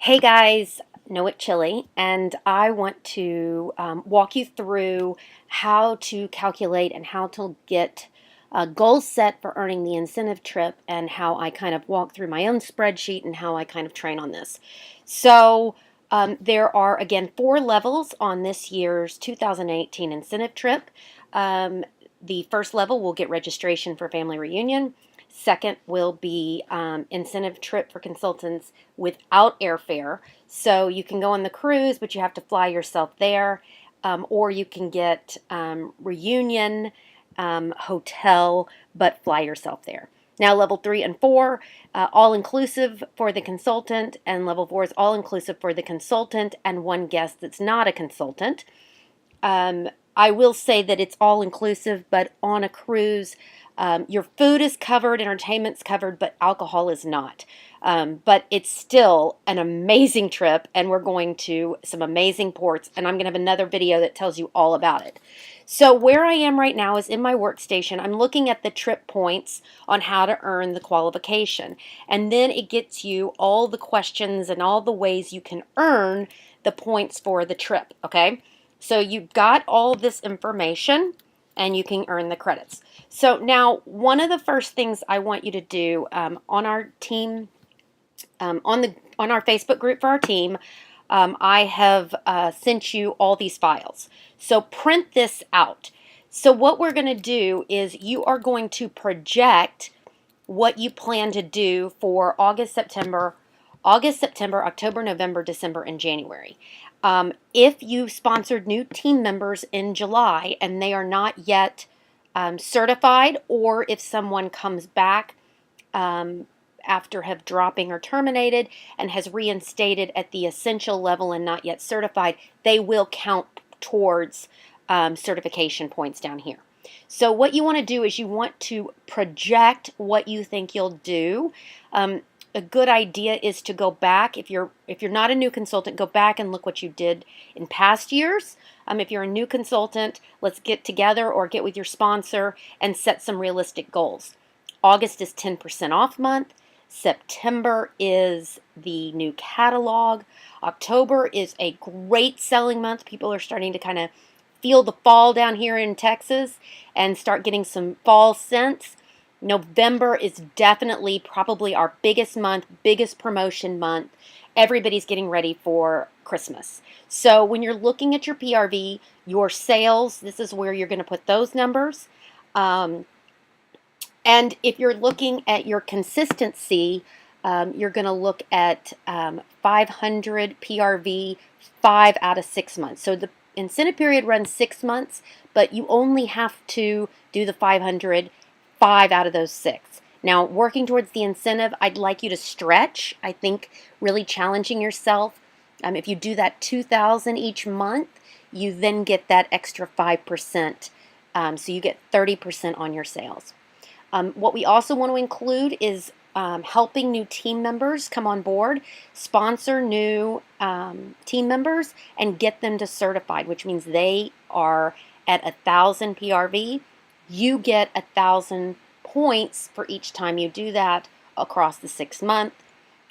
Hey guys, NoWickChilly, and I want to walk you through how to calculate and how to get goals set for earning the incentive trip, and how I kind of walk through my own spreadsheet and how I kind of train on this. So there are, again, 4 levels on this year's 2018 incentive trip. The first level will get registration for family reunion. Second will be incentive trip for consultants without airfare. So you can go on the cruise, but you have to fly yourself there. Or you can get reunion hotel, but fly yourself there. Now, level 3 and 4, all inclusive for the consultant, and level 4 is all inclusive for the consultant and one guest that's not a consultant. I will say that it's all inclusive, but on a cruise, your food is covered, entertainment's covered, but alcohol is not. But it's still an amazing trip, and we're going to some amazing ports, and I'm going to have another video that tells you all about it. So where I am right now is in my workstation. I'm looking at the trip points on how to earn the qualification, and then it gets you all the questions and all the ways you can earn the points for the trip, okay? So you've got all this information and you can earn the credits. So now, one of the first things I want you to do on our team, on our Facebook group for our team, I have sent you all these files. So print this out. So what we're going to do is you are going to project what you plan to do for August, September, October, November, December, and January. If you sponsored new team members in July and they are not yet certified, or if someone comes back after have dropping or terminated and has reinstated at the essential level and not yet certified, they will count towards certification points down here. So what you want to do is you want to project what you think you'll do. A good idea is to go back. If you're not a new consultant, go back and look what you did in past years. If you're a new consultant, let's get together or get with your sponsor and set some realistic goals. August is 10% off month. September is the new catalog. October is a great selling month. People are starting to kind of feel the fall down here in Texas and start getting some fall scents. November is definitely probably our biggest month, biggest promotion month. Everybody's getting ready for Christmas. So when you're looking at your PRV, your sales, this is where you're going to put those numbers. And if you're looking at your consistency, you're going to look at 500 PRV 5 out of 6 months. So the incentive period runs 6 months, but you only have to do the 500 5 out of those 6. Now, working towards the incentive, I'd like you to stretch. I think really challenging yourself. If you do that 2,000 each month, you then get that extra 5%. So you get 30% on your sales. What we also want to include is helping new team members come on board, sponsor new team members, and get them to certified, which means they are at 1,000 PRV. You get 1,000 points for each time you do that across the 6 month.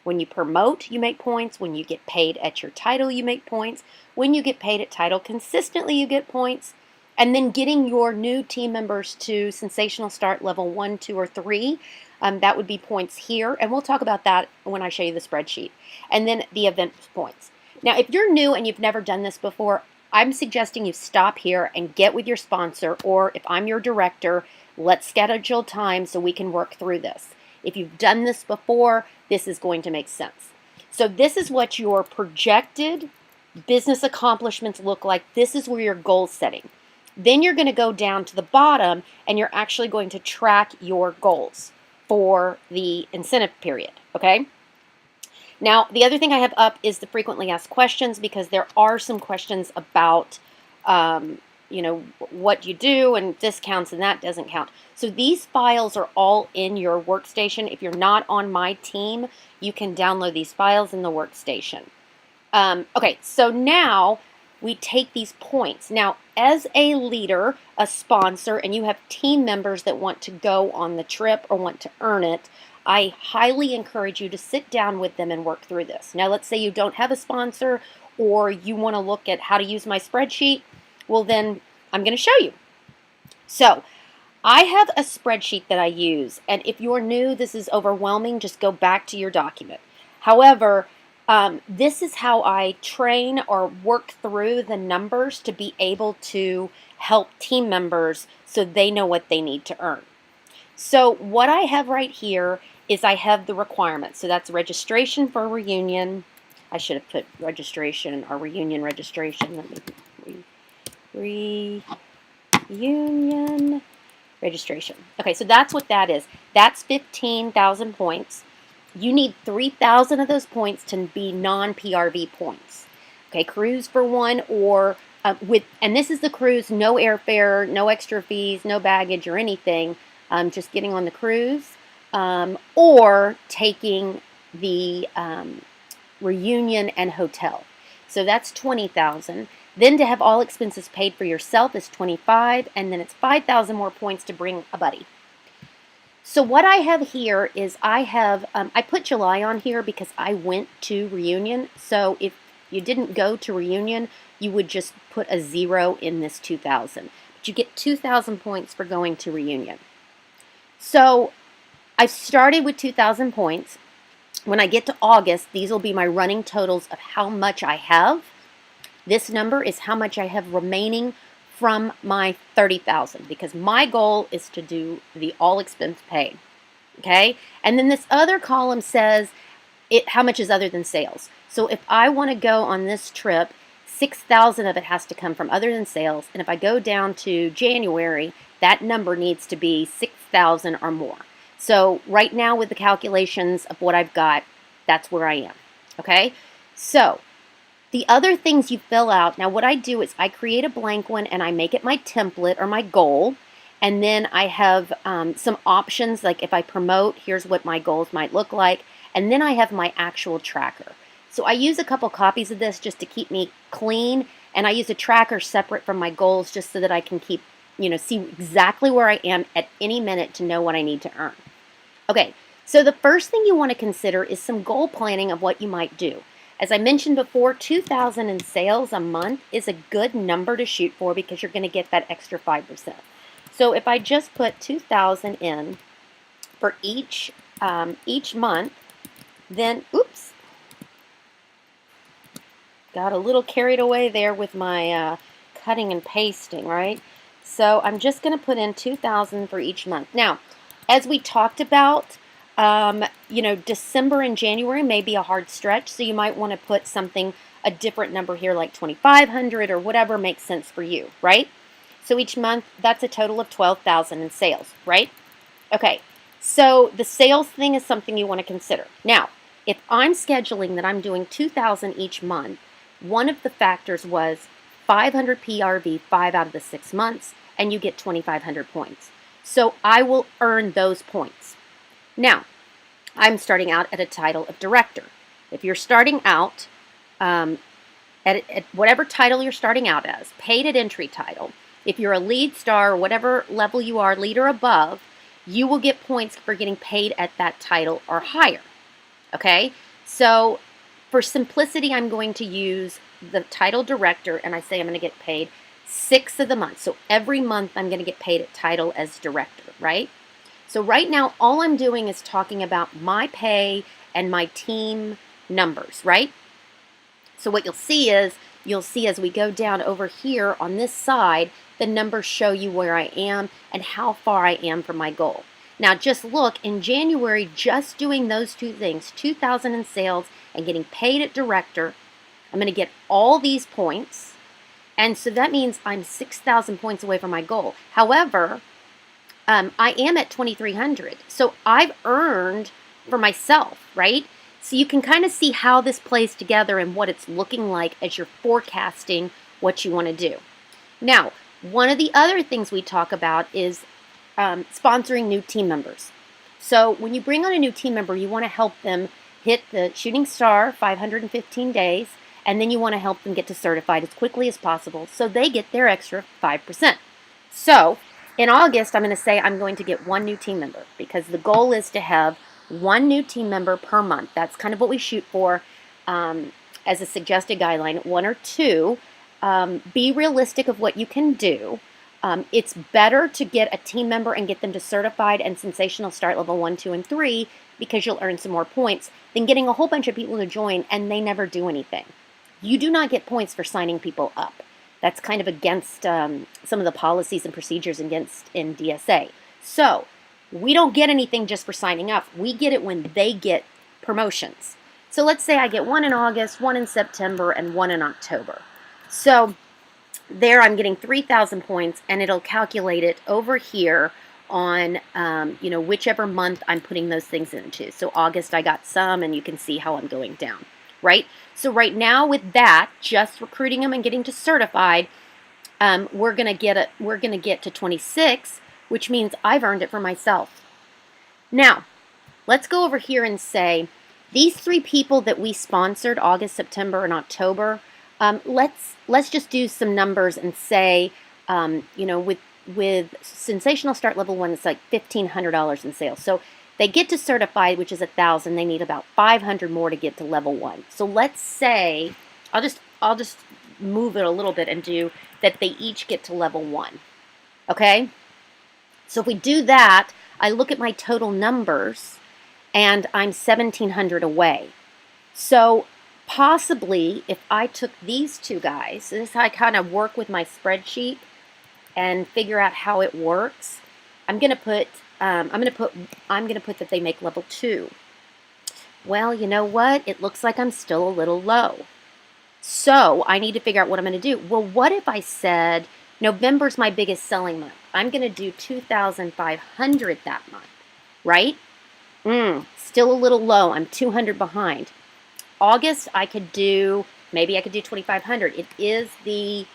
When you promote, you make points. When you get paid at your title, you make points. When you get paid at title consistently, you get points. And then getting your new team members to sensational start level 1, 2, or 3, that would be points here. And we'll talk about that when I show you the spreadsheet. And then the event points. Now, if you're new and you've never done this before, I'm suggesting you stop here and get with your sponsor, or if I'm your director, let's schedule time so we can work through this. If you've done this before, this is going to make sense. So this is what your projected business accomplishments look like. This is where your goal setting. Then you're going to go down to the bottom and you're actually going to track your goals for the incentive period, okay? Now, the other thing I have up is the frequently asked questions, because there are some questions about, what you do and discounts, and that doesn't count. So these files are all in your workstation. If you're not on my team, you can download these files in the workstation. Okay, so now we take these points. Now, as a leader, a sponsor, and you have team members that want to go on the trip or want to earn it, I highly encourage you to sit down with them and work through this. Now, let's say you don't have a sponsor or you want to look at how to use my spreadsheet. Well, then I'm going to show you. So I have a spreadsheet that I use, and if you're new, this is overwhelming, just go back to your document. However, this is how I train or work through the numbers to be able to help team members so they know what they need to earn. So what I have right here is I have the requirements. So that's registration for a reunion. I should have put registration or reunion registration. Let me reunion registration. Okay, so that's what that is. That's 15,000 points. You need 3,000 of those points to be non-PRV points. Okay, cruise for one, or and this is the cruise, no airfare, no extra fees, no baggage or anything. Just getting on the cruise, or taking the reunion and hotel. So that's 20,000. Then to have all expenses paid for yourself is 25, and then it's 5,000 more points to bring a buddy. So what I have here is I put July on here because I went to reunion. So if you didn't go to reunion, you would just put a 0 in this 2,000. But you get 2,000 points for going to reunion. So I started with 2,000 points. When I get to August, these will be my running totals of how much I have. This number is how much I have remaining from my 30,000, because my goal is to do the all expense paid. Okay? And then this other column says how much is other than sales. So if I want to go on this trip, 6,000 of it has to come from other than sales. And if I go down to January, that number needs to be 6,000 or more. So right now with the calculations of what I've got, that's where I am. Okay? So the other things you fill out, now what I do is I create a blank one and I make it my template or my goal. And then I have some options, like if I promote, here's what my goals might look like. And then I have my actual tracker. So I use a couple copies of this just to keep me clean. And I use a tracker separate from my goals just so that I can keep, see exactly where I am at any minute to know what I need to earn. Okay, so the first thing you want to consider is some goal planning of what you might do. As I mentioned before, 2,000 in sales a month is a good number to shoot for because you're going to get that extra 5%. So if I just put 2,000 in for each month, then, oops, got a little carried away there with my cutting and pasting, right? So I'm just going to put in 2,000 for each month. Now, as we talked about, December and January may be a hard stretch, so you might want to put a different number here, like 2,500 or whatever makes sense for you, right? So each month, that's a total of 12,000 in sales, right? Okay, so the sales thing is something you want to consider. Now, if I'm scheduling that I'm doing 2,000 each month, one of the factors was 500 PRV 5 out of the 6 months, and you get 2,500 points. So I will earn those points. Now, I'm starting out at a title of director. If you're starting out at whatever title you're starting out as, paid at entry title, if you're a lead star or whatever level you are, lead or above, you will get points for getting paid at that title or higher. Okay? So for simplicity, I'm going to use the title director, and I say I'm going to get paid 6 of the month. So every month I'm going to get paid at title as director, right? So right now, all I'm doing is talking about my pay and my team numbers, right? So what you'll see as we go down over here on this side, the numbers show you where I am and how far I am from my goal. Now just look, in January, just doing those two things, 2,000 in sales and getting paid at director, I'm going to get all these points. And so that means I'm 6,000 points away from my goal. However, I am at 2,300. So I've earned for myself, right? So you can kind of see how this plays together and what it's looking like as you're forecasting what you want to do. Now, one of the other things we talk about is sponsoring new team members. So when you bring on a new team member, you want to help them hit the shooting star 515 days, and then you want to help them get to certified as quickly as possible so they get their extra 5%. So in August, I'm going to say I'm going to get 1 new team member because the goal is to have one new team member per month. That's kind of what we shoot for as a suggested guideline, 1 or 2. Be realistic of what you can do. It's better to get a team member and get them to certified and sensational start level 1, 2, and 3 because you'll earn some more points than getting a whole bunch of people to join and they never do anything. You do not get points for signing people up. That's kind of against some of the policies and procedures in DSA. So we don't get anything just for signing up. We get it when they get promotions. So let's say I get 1 in August, 1 in September, and 1 in October. So there I'm getting 3,000 points, and it'll calculate it over here on whichever month I'm putting those things into. So August I got some, and you can see how I'm going down, right? So right now with that, just recruiting them and getting to certified, we're gonna get to 26, which means I've earned it for myself. Now, let's go over here and say these 3 people that we sponsored, August, September, and October. Let's just do some numbers and say, with sensational start level 1, it's like $1,500 in sales. So they get to certified, which is 1,000. They need about 500 more to get to level 1. So let's say, I'll just move it a little bit and do that they each get to level 1. Okay? So if we do that, I look at my total numbers, and I'm 1,700 away. So possibly, if I took these 2 guys, this is how I kind of work with my spreadsheet and figure out how it works. I'm gonna put that they make level 2. Well, you know what? It looks like I'm still a little low. So I need to figure out what I'm gonna do. Well, what if I said November's my biggest selling month? I'm gonna do 2,500 that month, right? Still a little low. I'm 200 behind. August, maybe I could do 2,500. It is the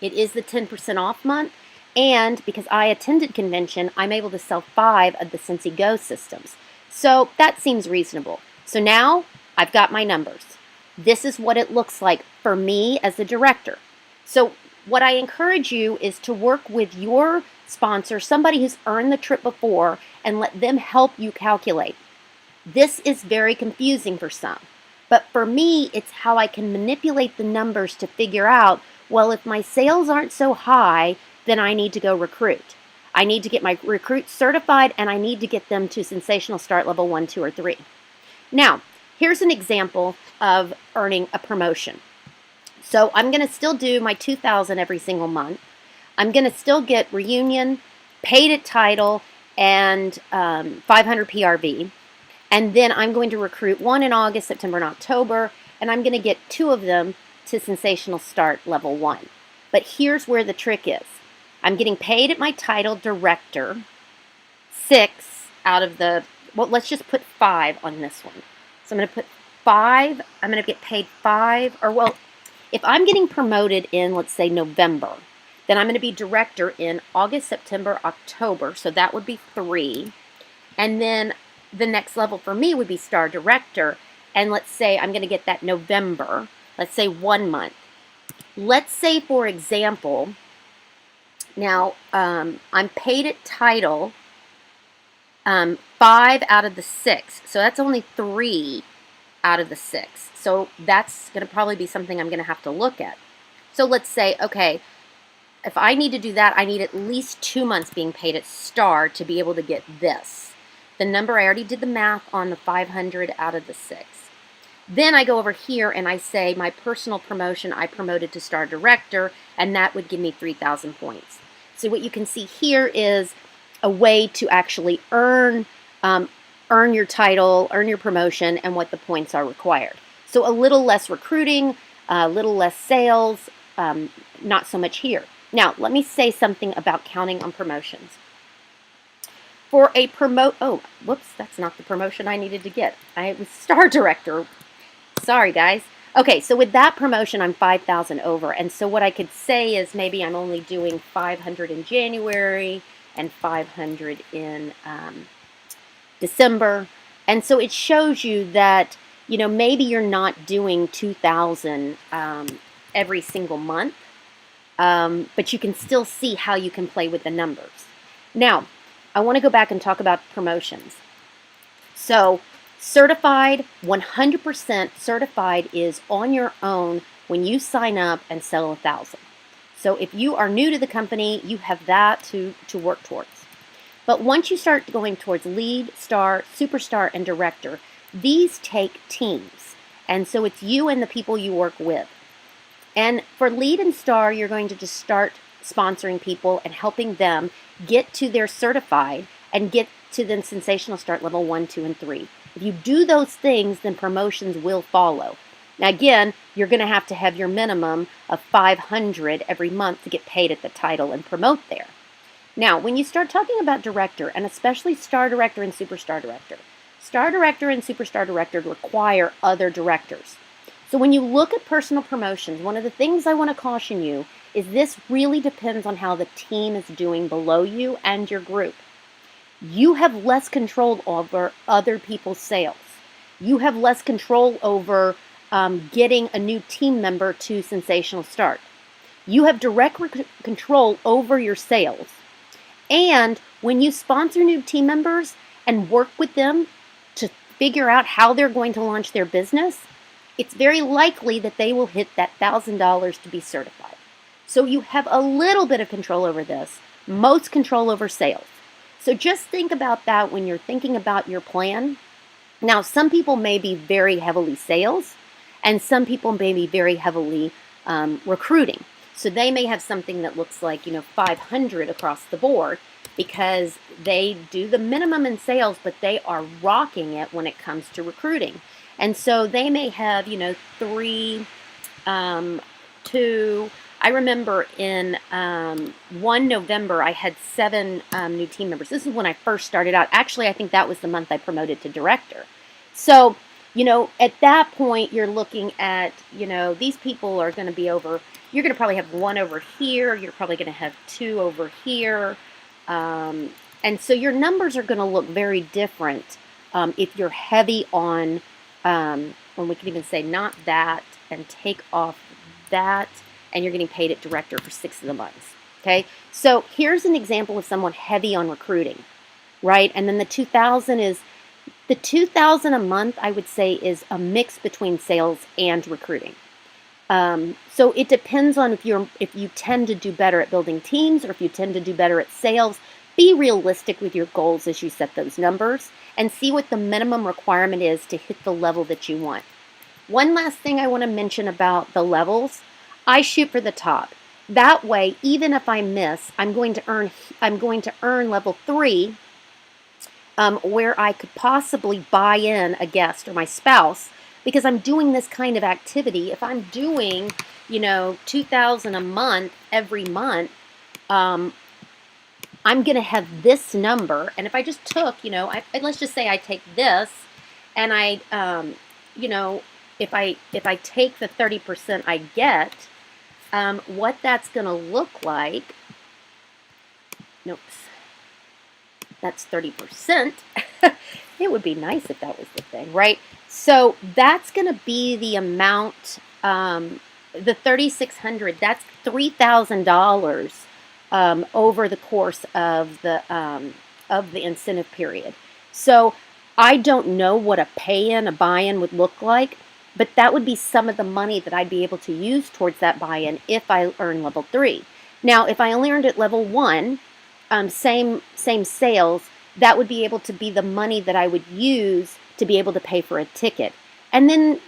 10% off month, and because I attended convention, I'm able to sell 5 of the Scentsy Go systems. So that seems reasonable. So now I've got my numbers. This is what it looks like for me as the director. So what I encourage you is to work with your sponsor, somebody who's earned the trip before, and let them help you calculate. This is very confusing for some, but for me, it's how I can manipulate the numbers to figure out, well, if my sales aren't so high, then I need to go recruit. I need to get my recruits certified, and I need to get them to sensational start level 1, 2, or 3. Now, here's an example of earning a promotion. So I'm going to still do my 2,000 every single month. I'm going to still get reunion, paid at title, and 500 PRV. And then I'm going to recruit 1 in August, September, and October, and I'm going to get 2 of them to sensational start level 1. But here's where the trick is. I'm getting paid at my title director, 6 out of the, well, let's just put 5 on this one. So I'm going to put 5, I'm going to get paid 5, or well, if I'm getting promoted in, let's say, November, then I'm going to be director in August, September, October, so that would be 3. And then the next level for me would be star director, and let's say I'm going to get that November, let's say 1 month. Let's say, for example, now I'm paid at title 5 out of the 6, so that's only 3 out of the 6. So that's going to probably be something I'm going to have to look at. So let's say, okay, if I need to do that, I need at least 2 months being paid at star to be able to get this. The number, I already did the math on the 500 out of the 6. Then I go over here and I say my personal promotion, I promoted to star director, and that would give me 3,000 points. So what you can see here is a way to actually earn your title, earn your promotion, and what the points are required. So a little less recruiting, a little less sales, not so much here. Now, let me say something about counting on promotions. For a oh, whoops, that's not the promotion I needed to get. I was star director. Sorry, guys. Okay, so with that promotion, I'm 5,000 over. And so what I could say is maybe I'm only doing 500 in January and 500 in December. And so it shows you that, you know, maybe you're not doing 2,000 every single month, but you can still see how you can play with the numbers. Now, I want to go back and talk about promotions. So certified, 100% certified is on your own when you sign up and sell 1,000. So if you are new to the company, you have that to work towards. But once you start going towards lead, star, superstar, and director, these take teams. And so it's you and the people you work with. And for lead and star, you're going to just start sponsoring people and helping them get to their certified and get to the sensational start level 1, 2, and 3. If you do those things, then promotions will follow. Now again, you're going to have your minimum of 500 every month to get paid at the title and promote there. Now, when you start talking about director, and especially star director and superstar director and superstar director require other directors. So when you look at personal promotions, one of the things I want to caution you is this really depends on how the team is doing below you and your group. You have less control over other people's sales. You have less control over getting a new team member to sensational start. You have direct control over your sales. And when you sponsor new team members and work with them to figure out how they're going to launch their business, it's very likely that they will hit that $1,000 to be certified. So you have a little bit of control over this, most control over sales. So just think about that when you're thinking about your plan. Now, some people may be very heavily sales, and some people may be very heavily recruiting. So they may have something that looks like, 500 across the board because they do the minimum in sales, but they are rocking it when it comes to recruiting. And so they may have, 3, 2. I remember in 1 November, I had 7 new team members. This is when I first started out. Actually, I think that was the month I promoted to director. So, at that point, you're looking at, these people are going to be over. You're going to probably have 1 over here. You're probably going to have 2 over here. And so your numbers are going to look very different if you're heavy on, when we can even say not that and take off that, and you're getting paid at director for 6 of the months. Okay, so here's an example of someone heavy on recruiting, right? And then the 2,000 is, the 2,000 a month, I would say, is a mix between sales and recruiting. So it depends on if you tend to do better at building teams or if you tend to do better at sales. Be realistic with your goals as you set those numbers and see what the minimum requirement is to hit the level that you want. One last thing I want to mention about the levels, I shoot for the top. That way, even if I miss, I'm going to earn level 3, where I could possibly buy in a guest or my spouse, because I'm doing this kind of activity. If I'm doing, 2,000 a month every month, I'm going to have this number. And if I just took, let's just say I take this, and I, if I take the 30% I get, what that's going to look like. Nope. That's 30%. It would be nice if that was the thing, right? So that's going to be the amount, the $3,600, that's $3,000 over the course of the incentive period. So I don't know what a pay-in, a buy-in would look like, but that would be some of the money that I'd be able to use towards that buy-in if I earn level 3. Now, if I only earned at level 1, same sales, that would be able to be the money that I would use to be able to pay for a ticket. And then,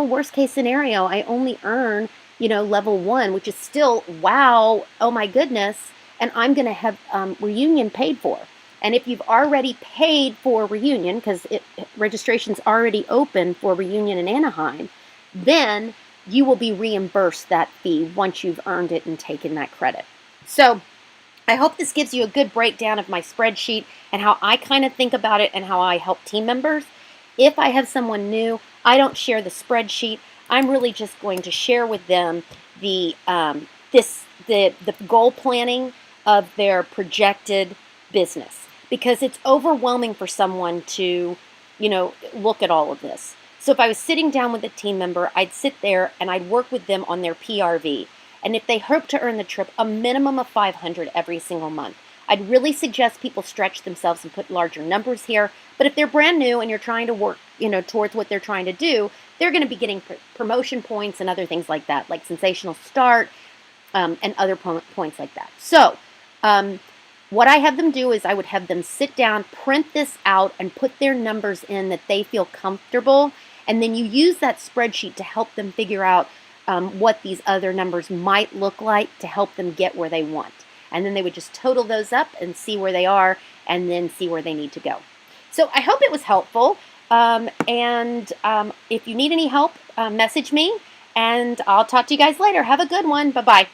worst case scenario, I only earn, level 1, which is still, wow, oh my goodness, and I'm going to have reunion paid for. And if you've already paid for reunion, because registration's already open for reunion in Anaheim, then you will be reimbursed that fee once you've earned it and taken that credit. So I hope this gives you a good breakdown of my spreadsheet and how I kind of think about it and how I help team members. If I have someone new, I don't share the spreadsheet. I'm really just going to share with them the goal planning of their projected business, because it's overwhelming for someone to, look at all of this. So if I was sitting down with a team member, I'd sit there and I'd work with them on their PRV. And if they hope to earn the trip, a minimum of 500 every single month, I'd really suggest people stretch themselves and put larger numbers here. But if they're brand new and you're trying to work, towards what they're trying to do, they're going to be getting promotion points and other things like that, like sensational start, and other points like that. So, what I have them do is I would have them sit down, print this out, and put their numbers in that they feel comfortable. And then you use that spreadsheet to help them figure out what these other numbers might look like to help them get where they want. And then they would just total those up and see where they are and then see where they need to go. So I hope it was helpful. If you need any help, message me, and I'll talk to you guys later. Have a good one. Bye-bye.